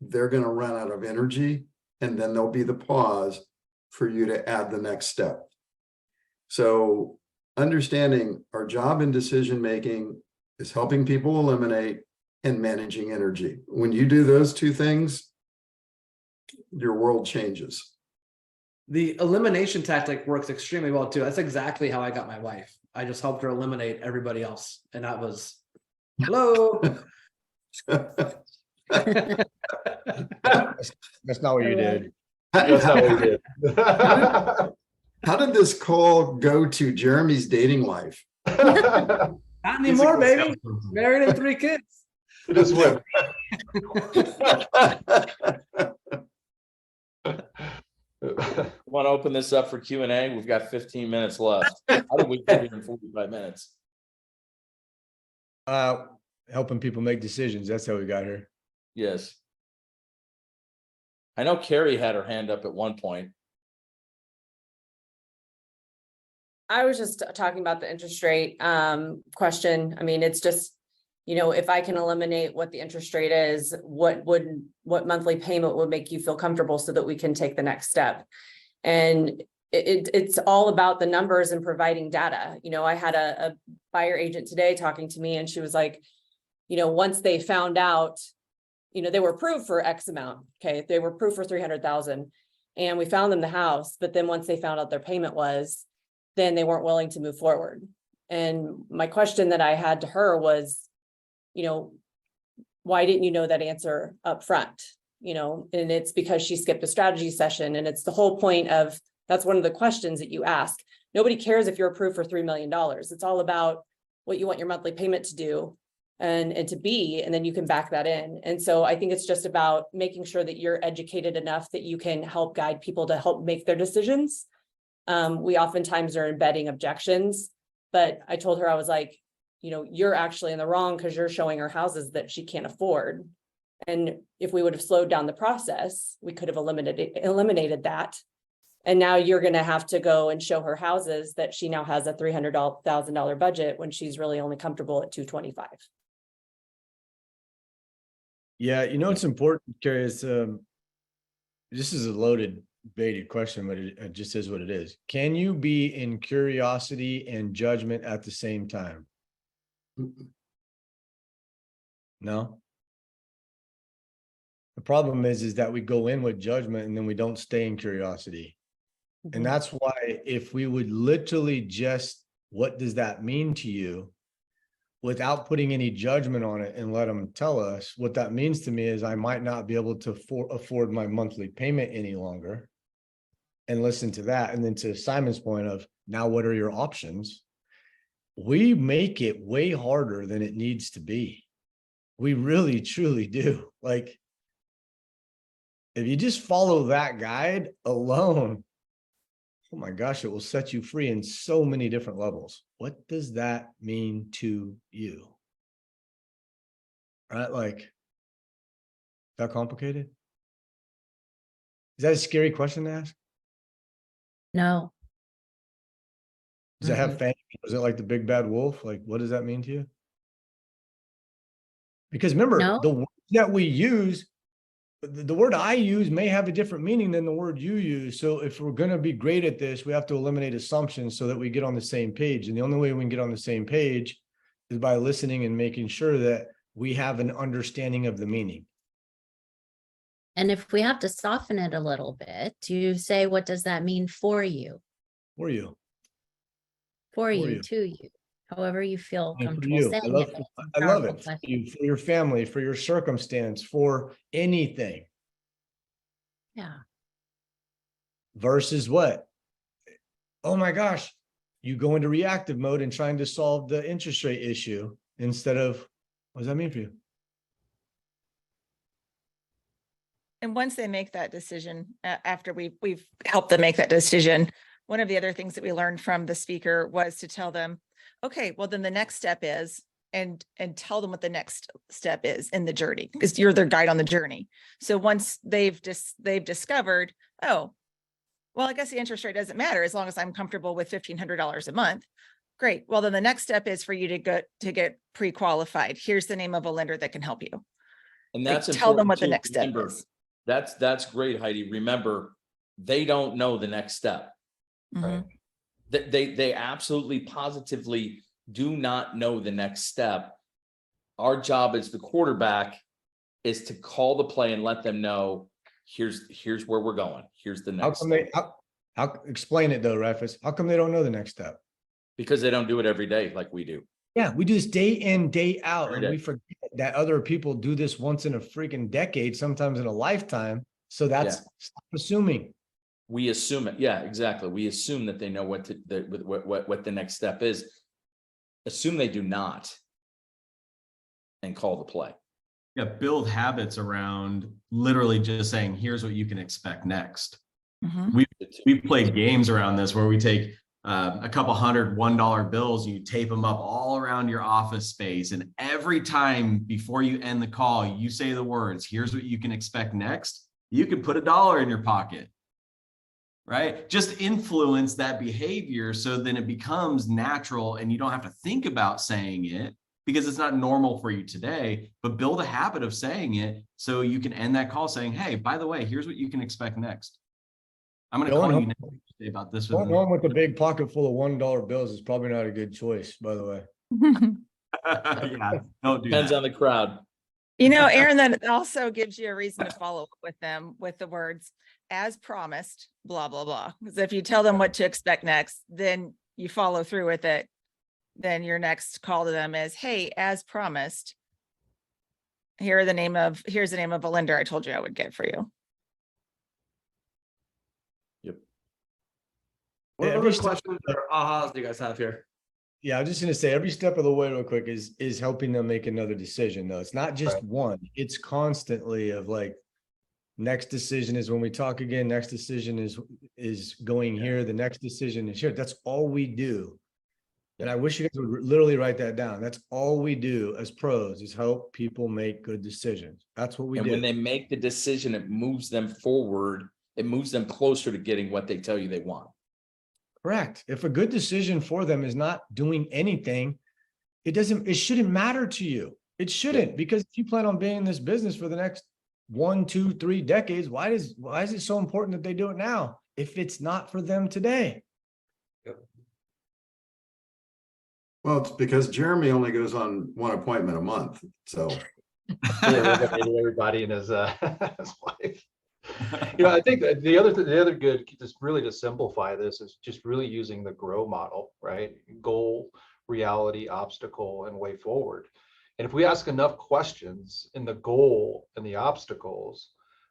S2: They're going to run out of energy, and then there'll be the pause for you to add the next step. So understanding our job in decision making is helping people eliminate and managing energy. When you do those two things, your world changes.
S3: The elimination tactic works extremely well too. That's exactly how I got my wife. I just helped her eliminate everybody else. And that was, hello.
S1: That's not what you did.
S7: That's how we did.
S2: How did this call go to Jeremy's dating life?
S3: Not anymore, baby. Married and 3 kids.
S7: Just went.
S5: Want to open this up for Q&A? We've got 15 minutes left. How did we get here in 45 minutes?
S1: Helping people make decisions. That's how we got here.
S5: Yes. I know Carrie had her hand up at one point.
S10: I was just talking about the interest rate question. I mean, it's just, you know, if I can eliminate what the interest rate is, what monthly payment would make you feel comfortable so that we can take the next step. And it's all about the numbers and providing data. You know, I had a buyer agent today talking to me, and she was like, you know, once they found out, you know, they were approved for X amount. Okay. They were approved for 300,000 and we found them the house. But then once they found out their payment was, then they weren't willing to move forward. And my question that I had to her was, you know, why didn't you know that answer up front? You know, and it's because she skipped a strategy session. And it's the whole point of, that's one of the questions that you ask. Nobody cares if you're approved for $3 million. It's all about what you want your monthly payment to do and to be, and then you can back that in. And so I think it's just about making sure that you're educated enough that you can help guide people to help make their decisions. We oftentimes are embedding objections, but I told her, I was like, you know, you're actually in the wrong because you're showing her houses that she can't afford. And if we would have slowed down the process, we could have eliminated that. And now you're going to have to go and show her houses that she now has a $300,000 budget when she's really only comfortable at $225,000.
S1: Yeah, you know, it's important, Carrie, is this is a loaded, baited question, but it just is what it is. Can you be in curiosity and judgment at the same time? No. The problem is that we go in with judgment and then we don't stay in curiosity. And that's why if we would literally just, what does that mean to you? Without putting any judgment on it and let them tell us, what that means to me is I might not be able to afford my monthly payment any longer. And listen to that. And then to Simon's point of, now what are your options? We make it way harder than it needs to be. We really, truly do. Like, if you just follow that guide alone, oh my gosh, it will set you free in so many different levels. What does that mean to you? Right? Like, is that complicated? Is that a scary question to ask?
S8: No.
S1: Does it have
S8: Mhm.
S1: fangs? Is it like the big bad wolf? Like, what does that mean to you? Because remember,
S8: No.
S1: the words that we use, the word I use may have a different meaning than the word you use. So if we're gonna be great at this, we have to eliminate assumptions so that we get on the same page. And the only way we can get on the same page is by listening and making sure that we have an understanding of the meaning.
S8: And if we have to soften it a little bit, you say, what does that mean for you?
S1: For you.
S8: For you,
S1: you.
S8: to you, however you feel
S1: And for
S8: comfortable
S1: you.
S8: saying
S1: I love,
S8: it. but it's a
S1: I love
S8: powerful
S1: it. For
S8: question.
S1: you, for your family, for your circumstance, for anything.
S8: Yeah.
S1: Versus what? Oh my gosh, you go into reactive mode and trying to solve the interest rate issue instead of, what does that mean for you?
S6: And once they make that decision, after we've helped them make that decision, one of the other things that we learned from the speaker was to tell them, okay, well, then the next step is, and tell them what the next step is in the journey, because you're their guide on the journey. So once they've discovered, oh, well, I guess the interest rate doesn't matter as long as I'm comfortable with $1,500 a month. Great. Well, then the next step is for you to get pre-qualified. Here's the name of a lender that can help you.
S5: And
S6: Like,
S5: that's
S6: tell them
S5: important
S6: what the
S5: too.
S6: next step
S5: Remember,
S6: is.
S5: That's great, Heidi. Remember, they don't know the next step.
S6: Mhm.
S5: They absolutely positively do not know the next step. Our job as the quarterback is to call the play and let them know, here's where we're going. Here's the
S1: How
S5: next
S1: come
S5: step.
S1: how explain it though, Rafis? How come they don't know the next step?
S5: Because they don't do it every day like we do.
S1: Yeah, we do this day in, day out,
S5: Every
S1: and we
S5: day.
S1: forget that other people do this once in a freaking decade, sometimes in a lifetime. So that's stop assuming.
S5: We assume it. Yeah, exactly. We assume that they know what the next step is. Assume they do not. And call the play.
S9: Yeah, build habits around literally just saying, here's what you can expect next.
S6: Mhm.
S9: We play games around this where we take a couple hundred $1 bills and you tape them up all around your office space. And every time before you end the call, you say the words, here's what you can expect next. You can put $1 in your pocket, right? Just influence that behavior so then it becomes natural and you don't have to think about saying it because it's not normal for you today, but build a habit of saying it so you can end that call saying, hey, by the way, here's what you can expect next. I'm going to call you next day about this.
S1: Going home with a big pocket full of $1 bills is probably not a good choice, by the way.
S9: Yeah, don't do
S5: Depends
S9: that.
S5: on the crowd.
S6: You know, Aaron, that also gives you a reason to follow up with them with the words, as promised, blah, blah, blah. Because if you tell them what to expect next, then you follow through with it. Then your next call to them is, hey, as promised, here's the name of a lender I told you I would get for you.
S3: What
S1: Yeah,
S3: other
S1: every step-
S3: questions or ahas do you guys have here?
S1: Yeah, I was just gonna say every step of the way real quick is helping them make another decision though. It's not just
S7: Right.
S1: one, it's constantly of like, next decision is when we talk again, next decision is going here, the next decision is here. That's all we do. And I wish you guys would literally write that down. That's all we do as pros is help people make good decisions. That's what we
S5: And when
S1: do.
S5: they make the decision, it moves them forward. It moves them closer to getting what they tell you they want.
S1: Correct. If a good decision for them is not doing anything, it shouldn't matter to you. It shouldn't, because if you plan on being in this business for the next 1, 2, 3 decades, why is it so important that they do it now if it's not for them today?
S2: Well, it's because Jeremy only goes on one appointment a month, so.
S7: Everybody in his his life. You know, I think that the other good, just really to simplify this, is just really using the GROW model, right? Goal, reality, obstacle, and way forward. And if we ask enough questions in the goal and the obstacles,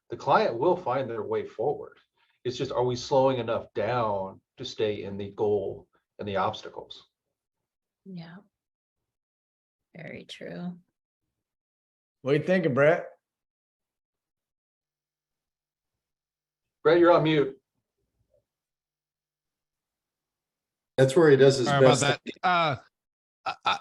S7: the client will find their way forward. It's just, are we slowing enough down to stay in the goal and the obstacles?
S8: Yeah. Very true.
S1: What are you thinking, Brett?
S7: Brett, you're on mute.
S2: That's where he does his
S11: Sorry about
S2: best.
S11: that.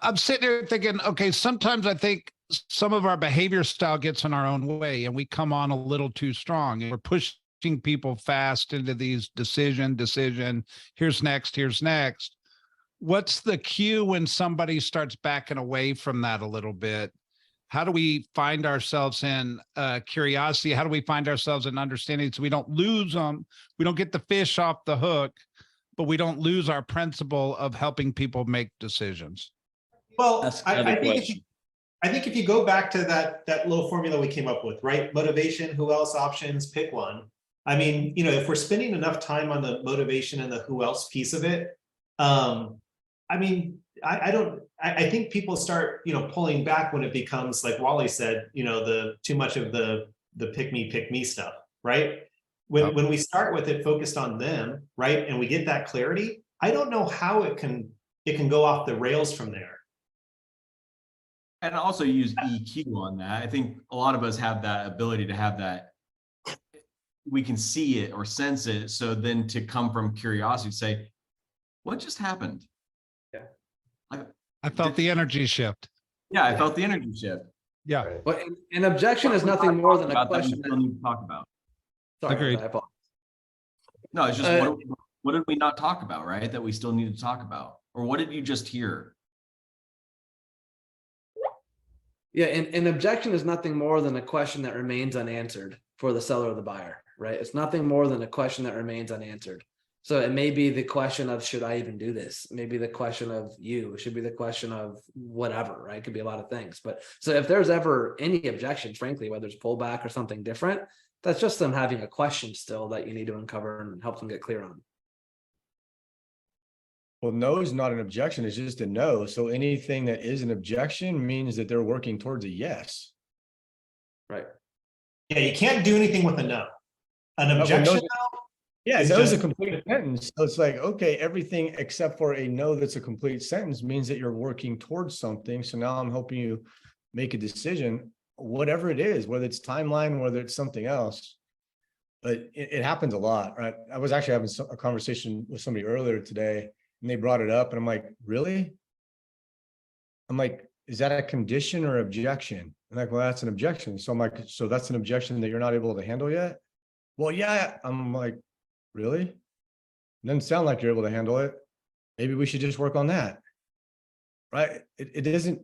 S11: I'm sitting here thinking, okay, sometimes I think some of our behavior style gets in our own way and we come on a little too strong and we're pushing people fast into these decision, here's next. What's the cue when somebody starts backing away from that a little bit? How do we find ourselves in curiosity? How do we find ourselves in understanding so we don't lose them? We don't get the fish off the hook, but we don't lose our principle of helping people make decisions.
S4: Well,
S5: That's
S4: I
S5: another
S4: think
S5: question.
S4: I think if you go back to that little formula we came up with, right? Motivation, who else, options, pick one. I mean, you know, if we're spending enough time on the motivation and the who else piece of it, I mean, I think people start, you know, pulling back when it becomes, like Wally said, you know, the too much of the pick me stuff, right? When we start with it focused on them, right, and we get that clarity, I don't know how it can go off the rails from there.
S9: And also use EQ on that. I think a lot of us have that ability to have that. We can see it or sense it. So then to come from curiosity, say, what just happened?
S4: Yeah.
S11: I felt the energy shift.
S9: Yeah, I felt the energy shift.
S11: Yeah,
S3: But an objection is nothing more than a
S9: About that we
S3: question.
S9: still need to talk about.
S3: Sorry,
S11: Agreed.
S3: I apologize.
S9: No, it's just
S3: Uh,
S9: what did we not talk about, right? That we still need to talk about, or what did you just hear?
S3: Yeah, an objection is nothing more than a question that remains unanswered for the seller or the buyer, right? It's nothing more than a question that remains unanswered. So it may be the question of, should I even do this? Maybe the question of you, it should be the question of whatever, right? It could be a lot of things. But so if there's ever any objections, frankly, whether it's pullback or something different, that's just them having a question still that you need to uncover and help them get clear on.
S1: Well, no is not an objection, it's just a no. So anything that is an objection means that they're working towards a yes.
S3: Right.
S4: Yeah, you can't do anything with a no. An
S1: but
S4: objection,
S1: no-
S4: though,
S1: Yeah,
S4: It's
S1: no is a
S4: just-
S1: complete sentence. So it's like, okay, everything except for a no that's a complete sentence means that you're working towards something. So now I'm helping you make a decision, whatever it is, whether it's timeline, whether it's something else. But it happens a lot, right? I was actually having a conversation with somebody earlier today and they brought it up and I'm like, really? I'm like, is that a condition or objection? I'm like, well, that's an objection. So I'm like, so that's an objection that you're not able to handle yet? Well, yeah. I'm like, really? Doesn't sound like you're able to handle it. Maybe we should just work on that. Right? It isn't.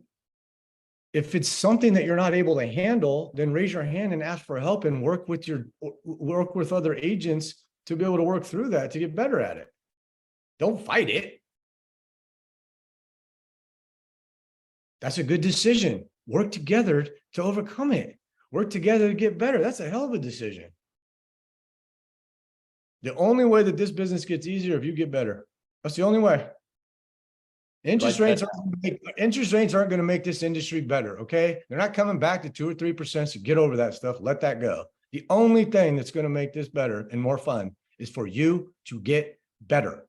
S1: If it's something that you're not able to handle, then raise your hand and ask for help and work with other agents to be able to work through that to get better at it. Don't fight it. That's a good decision. Work together to overcome it. Work together to get better. That's a hell of a decision. The only way that this business gets easier if you get better. That's the only way. Interest rates aren't going to make this industry better. Okay. They're not coming back to 2 or 3%. So get over that stuff. Let that go. The only thing that's going to make this better and more fun is for you to get better.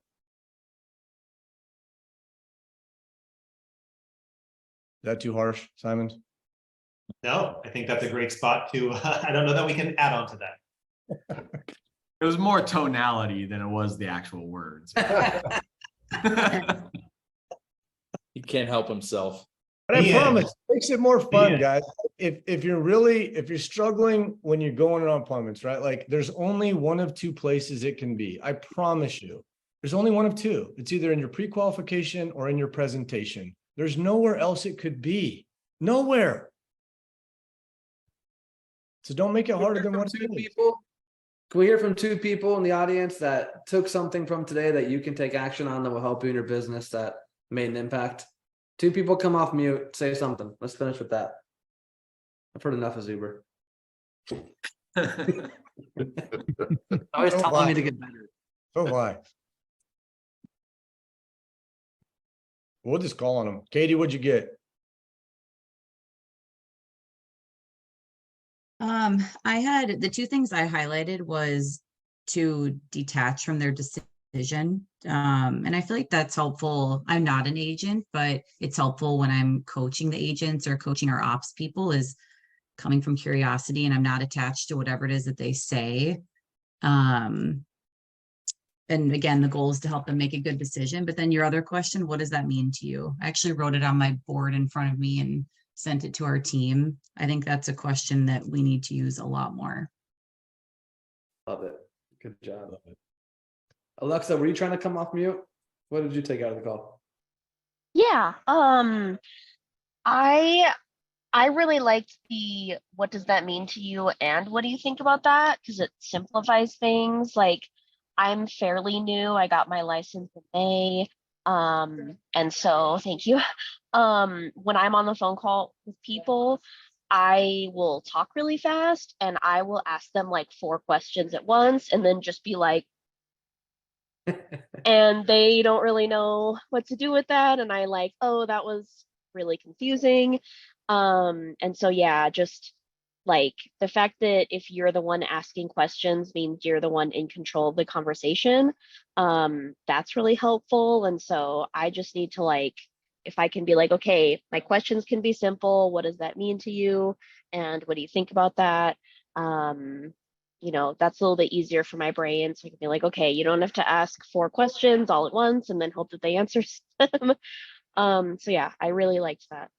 S1: Is that too harsh, Simons?
S4: no, I think that's a great spot to, I don't know that we can add on to that.
S9: It was more tonality than it was the actual words.
S5: He can't help himself.
S1: But I
S4: Yeah.
S1: promise, it makes it more fun,
S4: Yeah.
S1: guys. If you're struggling when you're going on appointments, right? Like there's only one of two places it can be. I promise you. There's only one of two. It's either in your pre-qualification or in your presentation. There's nowhere else it could be. Nowhere. So don't make it harder than what it is.
S3: People, can we hear from two people in the audience that took something from today that you can take action on that will help you in your business that made an impact? Two people come off mute, say something. Let's finish with that. I've heard enough of Zuber. Always
S1: Don't
S3: telling
S1: lie.
S3: me to get better.
S1: So why? We'll just call on them. Katie, what'd you get?
S12: I had the two things I highlighted was to detach from their decision. And I feel like that's helpful. I'm not an agent, but it's helpful when I'm coaching the agents or coaching our ops people is coming from curiosity and I'm not attached to whatever it is that they say. And again, the goal is to help them make a good decision. But then your other question, what does that mean to you? I actually wrote it on my board in front of me and sent it to our team. I think that's a question that we need to use a lot more.
S3: Love it. Good job. Alexa, were you trying to come off mute? What did you take out of the call?
S13: Yeah, I really liked the what does that mean to you and what do you think about that? Because it simplifies things. Like I'm fairly new. I got my license in May. And so thank you. When I'm on the phone call with people, I will talk really fast and I will ask them like 4 questions at once and then just be like, and they don't really know what to do with that. And I like, oh, that was really confusing. And so, yeah, just like the fact that if you're the one asking questions means you're the one in control of the conversation. That's really helpful. And so I just need to like, if I can be like, okay, my questions can be simple. What does that mean to you? And what do you think about that? You know, that's a little bit easier for my brain. So I can be like, okay, you don't have to ask 4 questions all at once and then hope that they answer them. So yeah, I really liked that.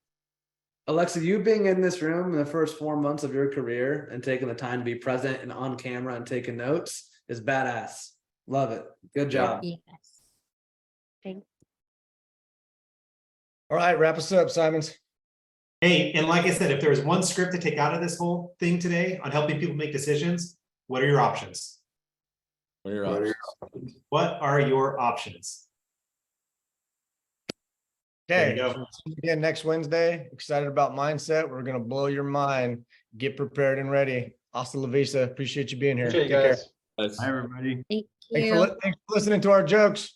S3: Alexa, you being in this room in the first 4 months of your career and taking the time to be present and on camera and taking notes is badass. Love it. Good job.
S8: Yes.
S13: Thanks.
S1: All right, wrap us up, Simons.
S4: Hey, and like I said, if there was one script to take out of this whole thing today on helping people make decisions, what are your options?
S5: What are your
S2: What are
S5: options?
S2: your options?
S4: What are your options? There you
S1: Okay,
S4: go.
S1: so again, next Wednesday, excited about mindset. We're gonna blow your mind. Get prepared and ready. Hasta la vista. Appreciate you being here.
S7: Appreciate
S1: Take
S7: you
S1: care.
S7: guys.
S9: Hi, everybody.
S8: Thank
S1: Thanks
S8: you.
S1: for listening to our jokes.